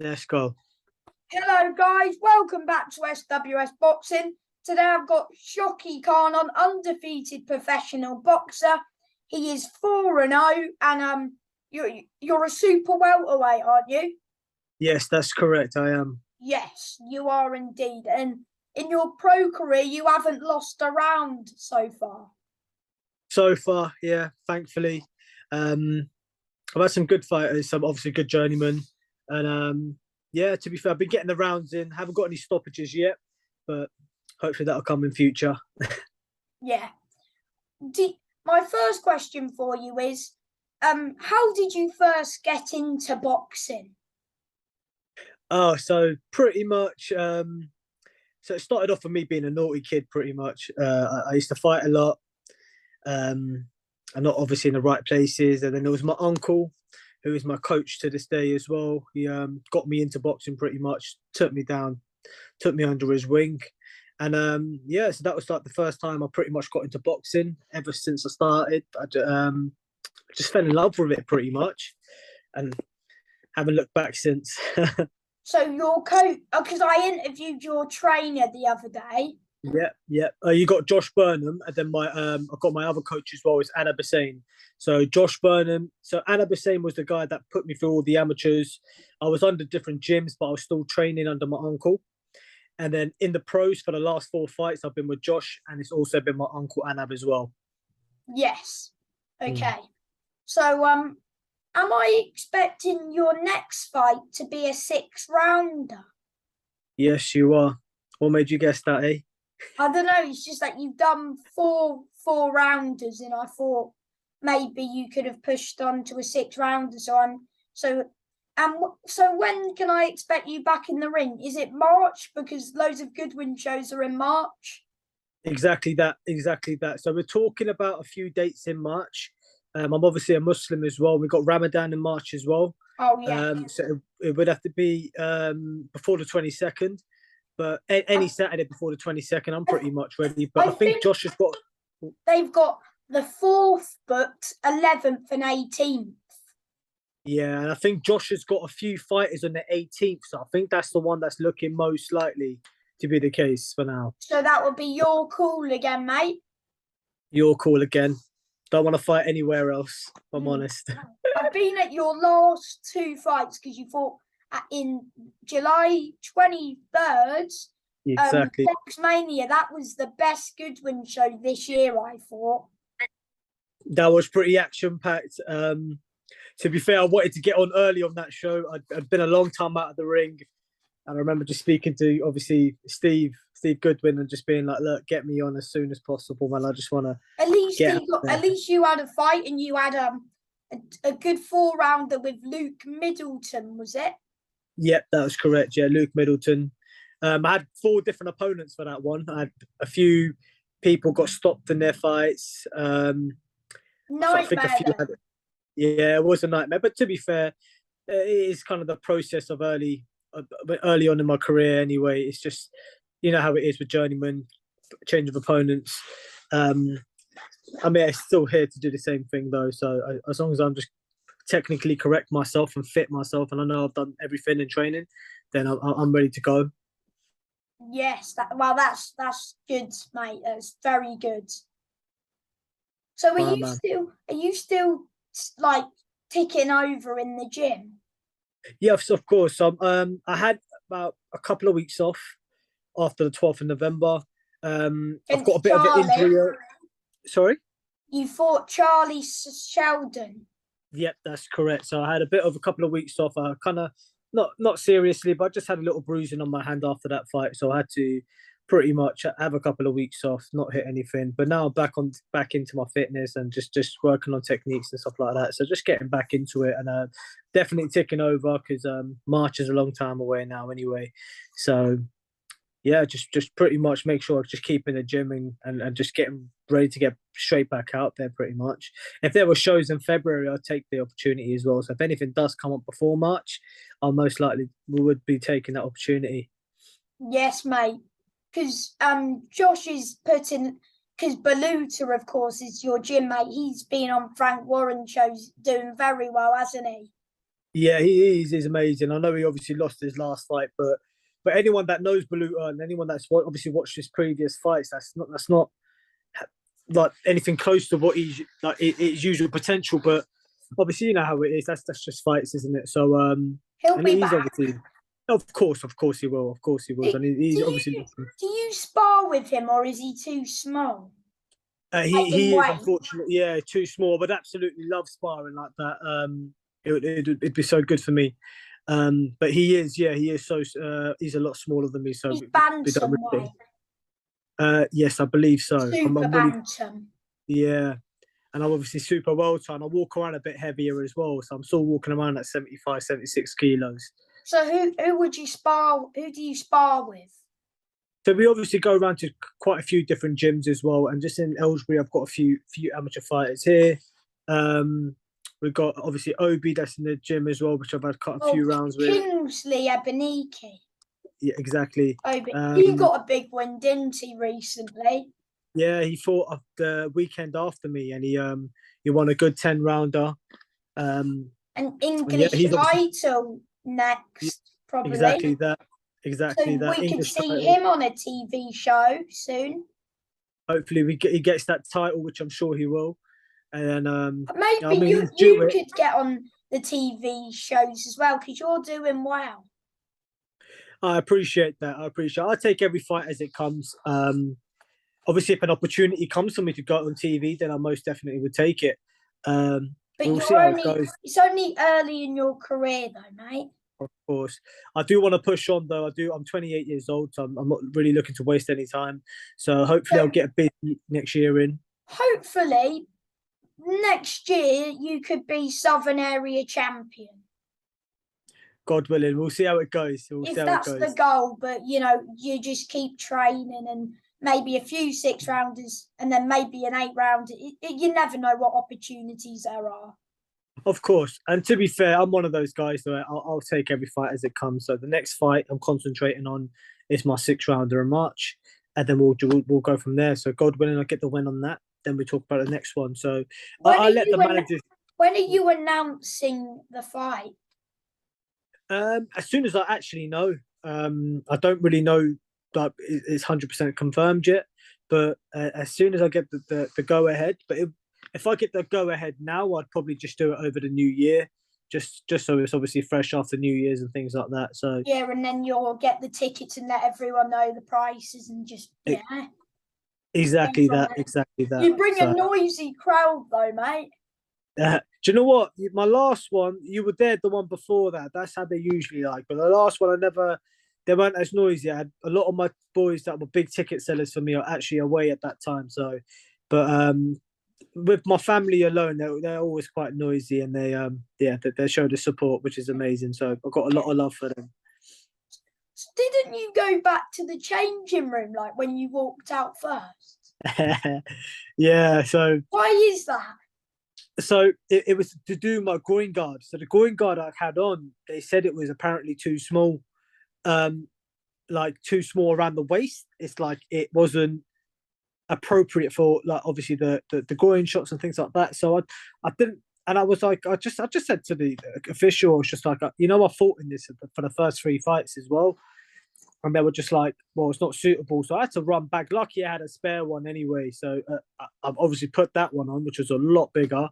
Let's go. Hello guys, welcome back to SWS Boxing. Today I've got Shocki Khan on, undefeated professional boxer. He is 4-0 and you're a super welterweight, aren't you? Yes, that's correct. I am. Yes, you are indeed. And in your pro career you haven't lost a round so far. So far, yeah, thankfully. I've had some good fighters, some obviously good journeymen. And yeah, to be fair, I've been getting the rounds in. Haven't got any stoppages yet, but hopefully that'll come in future. Yeah. My first question for you is, how did you first get into boxing? Oh, so pretty much so it started off with me being a naughty kid pretty much. I used to fight a lot. I'm not obviously in the right places. And then there was my uncle, who is my coach to this day as well. He got me into boxing pretty much, took me down, took me under his wing. And yeah, so that was like the first time I pretty much got into boxing. Ever since I started, just fell in love with it pretty much, and haven't looked back since. So your coach, because I interviewed your trainer the other day. Yeah, yeah. You got Josh Burnham, and then I've got my other coach as well, is Anna Bassane. So Josh Burnham, so Anna Bassane was the guy that put me through all the amateurs. I was under different gyms, but I was still training under my uncle. And then in the pros for the last 4 fights, I've been with Josh, and it's also been my uncle Anab as well. Yes. Okay. So am I expecting your next fight to be a 6-rounder? Yes, you are. What made you guess that, eh? I don't know. It's just that you've done four-rounders, and I thought maybe you could have pushed on to a 6-rounder. So when can I expect you back in the ring? Is it March? Because loads of Goodwin shows are in March. Exactly that. Exactly that. So we're talking about a few dates in March. I'm obviously a Muslim as well. We've got Ramadan in March as well. Oh yeah. So it would have to be before the 22nd. But any Saturday before the 22nd, I'm pretty much ready. But I think Josh has got. They've got the 4th booked, 11th and 18th. Yeah, and I think Josh has got a few fighters on the 18th. So I think that's the one that's looking most likely to be the case for now. So that would be your call again, mate. Your call again. Don't want to fight anywhere else, if I'm honest. I've been at your last 2 fights because you fought in July 23rd. Exactly. Boxmania. That was the best Goodwin show this year, I thought. That was pretty action packed. To be fair, I wanted to get on early on that show. I'd been a long time out of the ring, and I remember just speaking to obviously Steve Goodwin and just being like, "Look, get me on as soon as possible, man. I just want to." At least you had a fight, and you had a good 4-rounder with Luke Middleton, was it? Yep, that was correct. Yeah, Luke Middleton. I had 4 different opponents for that one. I had a few people got stopped in their fights. Nightmare. Yeah, it was a nightmare. But to be fair, it is kind of the process of early on in my career. Anyway, it's just you know how it is with journeyman, change of opponents. I mean, I'm still here to do the same thing though. So as long as I'm just technically correct myself and fit myself, and I know I've done everything in training, then I'm ready to go. Yes, that's good, mate. That's very good. So are you still like ticking over in the gym? Yes, of course. I had about a couple of weeks off after the 12th of November. I've got a bit of an injury. Sorry? You fought Charlie Sheldon. Yep, that's correct. So I had a bit of a couple of weeks off. I kind of not seriously, but I just had a little bruising on my hand after that fight. So I had to pretty much have a couple of weeks off, not hit anything. But now I'm back into my fitness and just working on techniques and stuff like that. So just getting back into it and definitely ticking over because March is a long time away now anyway. So yeah, just pretty much make sure I just keep in the gym and just getting ready to get straight back out there pretty much. If there were shows in February, I'd take the opportunity as well. So if anything does come up before March, I'll most likely would be taking that opportunity. Yes, mate. Because Josh is putting, because Baluta, of course, is your gym mate. He's been on Frank Warren shows doing very well, hasn't he? Yeah, he's amazing. I know he obviously lost his last fight, but anyone that knows Baluta and anyone that's obviously watched his previous fights, that's not like anything close to what he's like his usual potential. But obviously, you know how it is. That's just fights, isn't it? So He'll and be he's back. obviously, of course he will, of course he will, Do, and do he's obviously. you do you spar with him, or is he too small? He Like in he is weight? unfortunately, yeah, too small, but absolutely love sparring like that. It'd be so good for me. But he is, yeah, he is so he's a lot smaller than me, so He's we don't bantam really. weight, Yes, I believe so. super I'm really, bantam. yeah, and I'm obviously super well trained. I walk around a bit heavier as well, so I'm still walking around at 75, 76 kilos. So who would you spar? Who do you spar with? So we obviously go around to quite a few different gyms as well, and just in Ellsbury, I've got a few amateur fighters here. Um, we've got obviously Obi that's in the gym as well, which I've had quite a Oh, few rounds with. Kingsley Ebenike. Yeah, exactly. Oh, but he Um, got a big win, didn't he, recently? yeah, he fought the weekend after me, and he won a good 10 rounder. An And yeah, English he's obviously title next, exactly probably. that, So exactly that we could English see title. him on a TV show soon. Hopefully, he gets that title, which I'm sure he will. And then, I Maybe mean, you he's due you it. could get on the TV shows as well because you're doing well. I appreciate that. I appreciate. I take every fight as it comes. Obviously, if an opportunity comes for me to go on TV, then I most definitely would take it. But We'll see how it goes. it's only early in your career though, mate. Of course, I do want to push on though. I do. I'm 28 years old, so I'm not really looking to waste any time. So hopefully, I'll So get a bid next year in. hopefully next year you could be Southern Area champion. God willing, we'll see how it goes. We'll see If how it that's the goes. goal, but you just keep training and maybe a few 6 rounders and then maybe an 8 round. You never know what opportunities there are. Of course, and to be fair, I'm one of those guys that I'll take every fight as it comes. So the next fight I'm concentrating on is my 6 rounder in March, and then we'll go from there. So God willing, I get the win on that. Then we talk about the next one. So When I are let the you managers. when are you announcing the fight? As soon as I actually know, I don't really know that it's 100% confirmed yet. But as soon as I get the go ahead, if I get the go ahead now, I'd probably just do it over the new year, just so it's obviously fresh after New Year's and things like that. So Yeah, and then you'll get the tickets and let everyone know the prices and just it, yeah. exactly that, exactly that. You bring a So noisy crowd though, mate. do you know what? My last one, you were there. The one before that, that's how they usually like. But the last one, I never. They weren't as noisy. I had a lot of my boys that were big ticket sellers for me are actually away at that time. So, but with my family alone, they're always quite noisy and they show the support, which is amazing. So I've got a lot of love for them. Didn't you go back to the changing room like when you walked out first? Yeah. So Why is that? it was to do my groin guard. So the groin guard I had on, they said it was apparently too small. Um, like too small around the waist. It's like it wasn't appropriate for like obviously the groin shots and things like that. So I didn't, and I was like, I just said to the official, I was just like, I fought in this for the first 3 fights as well, and they were just like, well, it's not suitable. So I had to run back. Lucky I had a spare one anyway, so I've obviously put that one on, which was a lot bigger.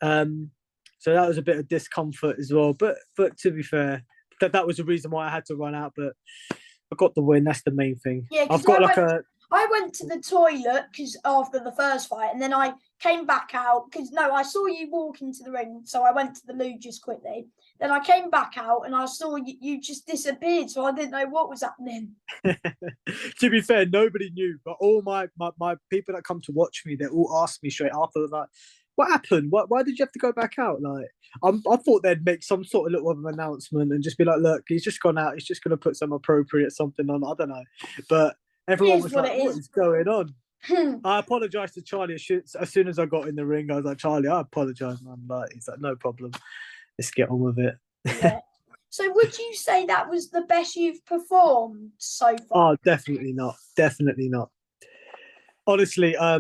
Um, so that was a bit of discomfort as well. But to be fair, that was the reason why I had to run out. But I got the win. That's the main thing. Yeah, I've because got like a I went to the toilet because after the first fight, and then I came back out because no, I saw you walk into the ring, so I went to the loo just quickly. Then I came back out and I saw you just disappeared, so I didn't know what was happening. to be fair, nobody knew, but all my people that come to watch me, they all ask me straight after, like, what happened? Why did you have to go back out? Like, I thought they'd make some sort of little announcement and just be like, look, he's just gone out. He's just going to put some appropriate something on. I don't know. But It everyone is was what like, it what is. is going on? I apologized to Charlie as soon as I got in the ring. I was like, Charlie, I apologize, man. Like, he's like, no problem. Let's get on with it. Yeah. So would you say that was the best you've performed so far? Oh, definitely not. Definitely not. Honestly, I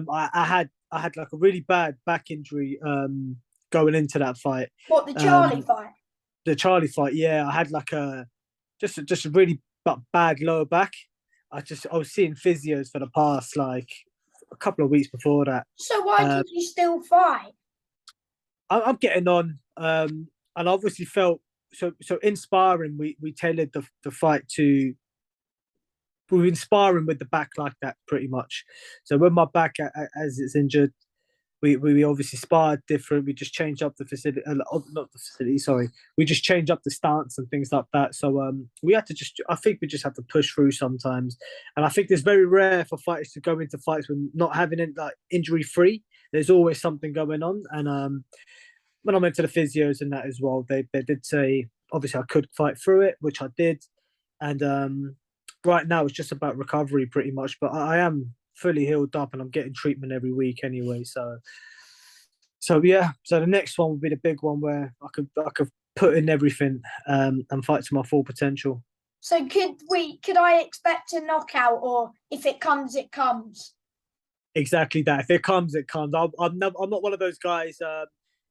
had like a really bad back injury going into that fight. What, the Charlie Um, fight? the Charlie fight, yeah, I had like just a really bad lower back. I was seeing physios for the past like a couple of weeks before that. So why Uh, did you still fight? I'm getting on, and obviously felt so in sparring. We tailored the fight to. We were inspiring with the back like that pretty much. So when my back as it's injured, we obviously sparred different. We just changed up the facility, not the facility. Sorry, we just changed up the stance and things like that. So we had to just. I think we just have to push through sometimes, and I think it's very rare for fighters to go into fights when not having it like injury free. There's always something going on, and when I went to the physios and that as well, they did say obviously I could fight through it, which I did, and right now it's just about recovery pretty much. But I am fully healed up and I'm getting treatment every week anyway. So yeah, so the next one would be the big one where I could put in everything and fight to my full potential. So could I expect a knockout, or if it comes, it comes? Exactly that. If it comes, it comes. I'm not one of those guys.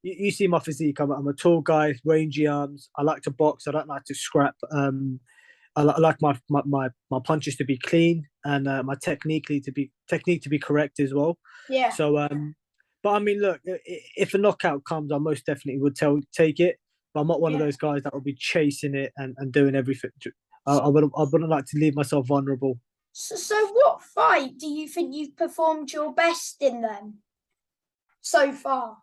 You see my physique. I'm a tall guy, rangy arms. I like to box. I don't like to scrap. I like my punches to be clean and my technique to be correct as well. Yeah. So, but I mean, look, if a knockout comes, I most definitely would take it. But I'm not one of Yeah. those guys that will be chasing it and doing everything. I wouldn't like to leave myself vulnerable. So what fight do you think you've performed your best in then so far?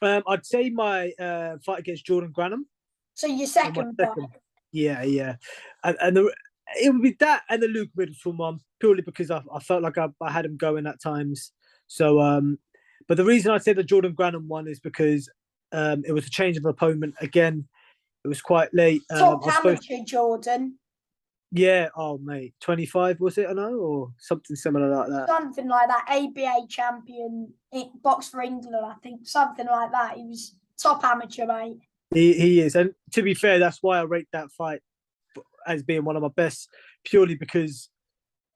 I'd say my fight against Jordan Granham. So your My second second, fight. yeah, and it would be that and the Luke Middleton one purely because I felt like I had him going at times. So, but the reason I say the Jordan Granham one is because it was a change of opponent again. It was quite late. Top I was supposed, amateur Jordan. yeah. Oh mate, 25 was it? I know, or something similar like that. Something like that. ABA champion, box for England, I think. Something like that. He was top amateur, mate. He is, and to be fair, that's why I rate that fight as being one of my best, purely because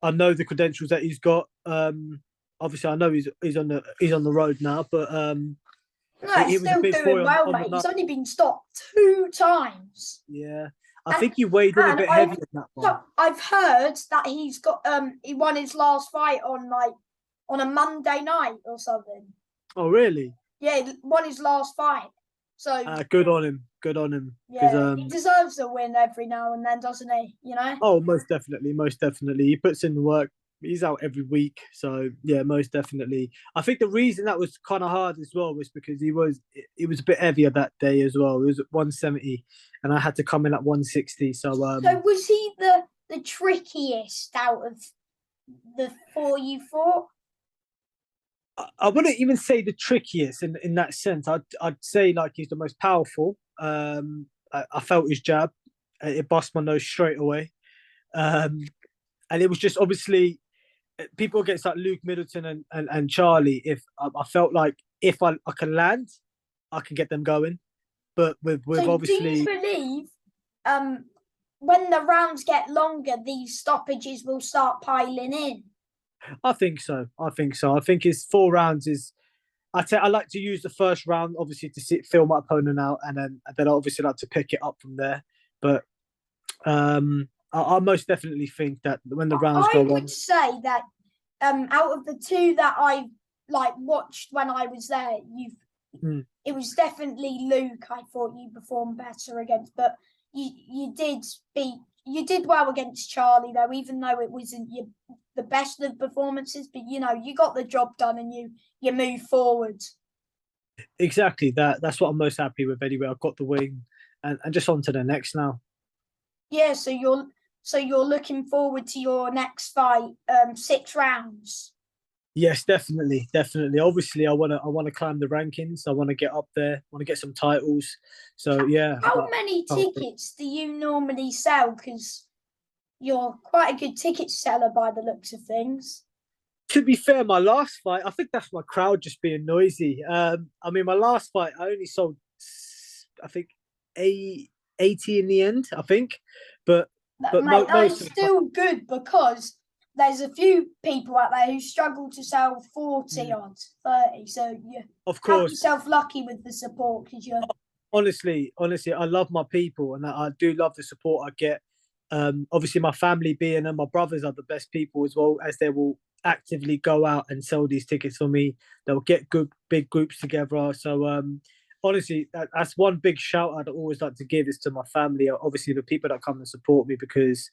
I know the credentials that he's got. Obviously, I know he's on the road now, but No, he he's was a still big doing boy well, on the mate. He's night. only been stopped 2 times. Yeah, I And, think he weighed in a and bit heavy in that one. I've heard that he's got he won his last fight on a Monday night or something. Oh, really? Yeah, he won his last fight. So Good on him. Good on him. Because yeah, he deserves a win every now and then, doesn't he? You know. oh, most definitely, most definitely. He puts in the work. He's out every week, so yeah, most definitely. I think the reason that was kind of hard as well was because he was a bit heavier that day as well. It was at 170, and I had to come in at 160. So was he the trickiest out of the four you fought? I wouldn't even say the trickiest in that sense. I'd say like he's the most powerful. I felt his jab. It bust my nose straight away. And it was just obviously people against like Luke Middleton and Charlie. If I felt like if I can land, I can get them going. But with So do you obviously, believe when the rounds get longer, these stoppages will start piling in? I think so. I think so. I think his 4 rounds is. I like to use the first round obviously to feel my opponent out, and then I obviously like to pick it up from there. But I most definitely think that when the rounds I go would on, say that out of the two that I watched when I was there, it was definitely Luke. I thought you performed better against, but you did well against Charlie though, even though it wasn't the best of performances. But you got the job done and you move forward. exactly that's what I'm most happy with anyway. I've got the win, and just on to the next now. Yeah, so you're looking forward to your next fight, 6 rounds. Yes, definitely, definitely. Obviously, I want to climb the rankings. I want to get up there. I want to get some titles. So yeah. How many tickets do you normally sell? Because you're quite a good ticket seller by the looks of things. To be fair, my last fight, I think that's my crowd just being noisy. I mean, my last fight, I only sold, I think, 80 in the end. I think, but Mate, that is most. still good because there's a few people out there who struggle to sell 40 odd, 30. So you Of count course, yourself lucky with the support because you're honestly, I love my people, and I do love the support I get. Obviously, my family being and my brothers are the best people as well, as they will actively go out and sell these tickets for me. They'll get good big groups together. So honestly, that's one big shout I'd always like to give is to my family. Obviously, the people that come and support me because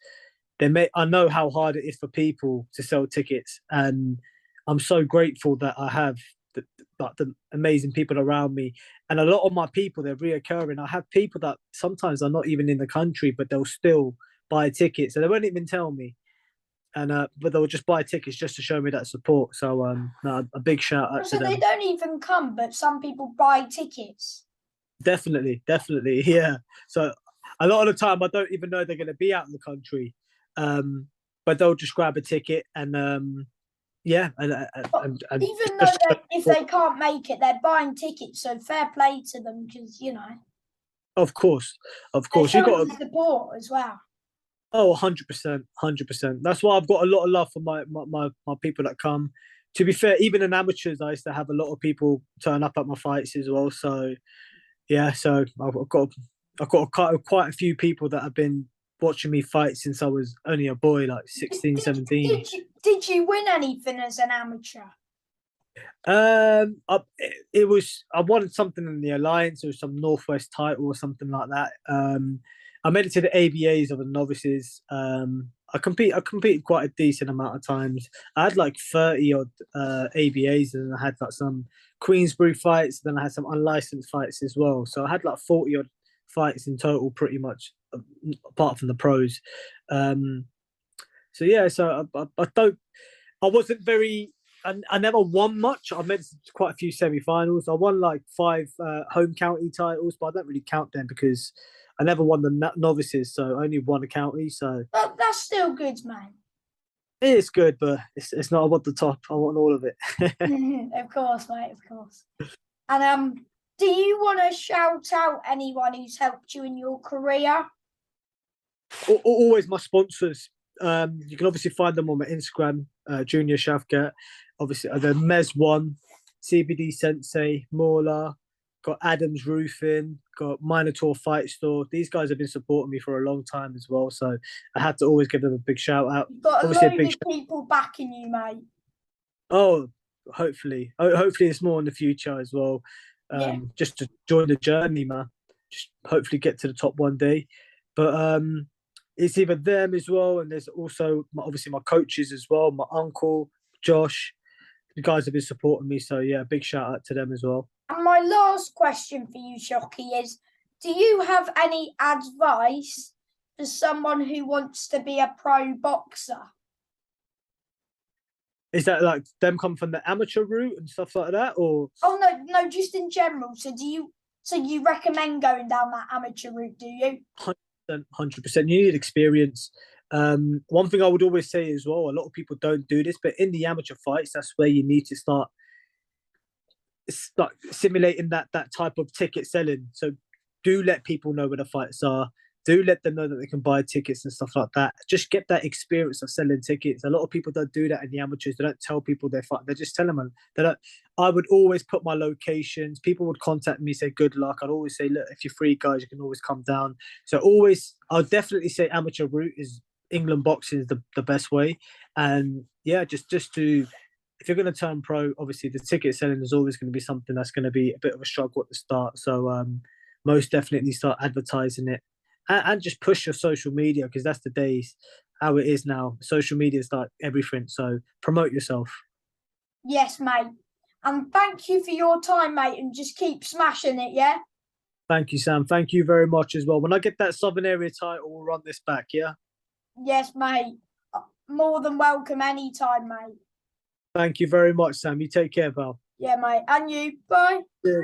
I know how hard it is for people to sell tickets, and I'm so grateful that I have the amazing people around me. And a lot of my people, they're reoccurring. I have people that sometimes are not even in the country, but they'll still buy tickets, and they won't even tell me. And but they'll just buy tickets just to show me that support. So no, a big shout out to So they them. don't even come, but some people buy tickets. Definitely, yeah. So a lot of the time, I don't even know they're going to be out in the country, um, but they'll just grab a ticket and yeah, and Even though just if they can't make it, they're buying tickets. So fair play to them because of course, they're you showing got the support as well. oh 100%, 100%. That's why I've got a lot of love for my people that come. To be fair, even in amateurs, I used to have a lot of people turn up at my fights as well. So yeah, so I've got quite a few people that have been watching me fight since I was only a boy, like 16, 17. Did you win anything as an amateur? It was I wanted something in the alliance or some Northwest title or something like that. I made it to the ABAs of the novices. I competed quite a decent amount of times. I had like 30 odd ABAs, and I had like some Queensbury fights. Then I had some unlicensed fights as well. So I had like 40 odd fights in total, pretty much, apart from the pros. Um, so yeah, so I don't. I wasn't very. I never won much. I made quite a few semi-finals. I won like 5 home county titles, but I don't really count them because I never won the novices, so I only won a county. So But that's still good, man. it is good, but it's not. I want the top. I want all of it. Of course, mate. Of course. And do you want to shout out anyone who's helped you in your career? Always my sponsors. You can obviously find them on my Instagram, Junior Shavkat. Obviously, the Mez One, CBD Sensei, Morla, got Adams Roofing, got Minotaur Fight Store. These guys have been supporting me for a long time as well, so I had to always give them a big shout out. You've got Obviously, a load of people backing you, mate. Oh, hopefully it's more in the future as well. Yeah. Just to join the journey, man. Just hopefully get to the top one day. But it's either them as well, and there's also obviously my coaches as well, my uncle Josh. The guys have been supporting me, so yeah, big shout out to them as well. And my last question for you, Shocki, is do you have any advice for someone who wants to be a pro boxer? Is that like them come from the amateur route and stuff like that, or? Oh no, just in general. So you recommend going down that amateur route, do you? 100%. You need experience. One thing I would always say as well, a lot of people don't do this, but in the amateur fights, that's where you need to start simulating that type of ticket selling. So do let people know where the fights are. Do let them know that they can buy tickets and stuff like that. Just get that experience of selling tickets. A lot of people don't do that in the amateurs. They don't tell people they're fighting. They just tell them. They don't. I would always put my locations. People would contact me, say good luck. I'd always say, look, if you're free, guys, you can always come down. So always, I'll definitely say amateur route is England boxing is the best way. And yeah, just to if you're going to turn pro, obviously the ticket selling is always going to be something that's going to be a bit of a struggle at the start. So most definitely start advertising it and just push your social media because that's the days how it is now. Social media is like everything. So promote yourself. Yes, mate. And thank you for your time, mate, and just keep smashing it, yeah? Thank you, Sam. Thank you very much as well. When I get that Southern Area title, we'll run this back, yeah? Yes, mate. More than welcome anytime, mate. Thank you very much, Sam. You take care, pal. Yeah, mate. And you. Bye. Yeah.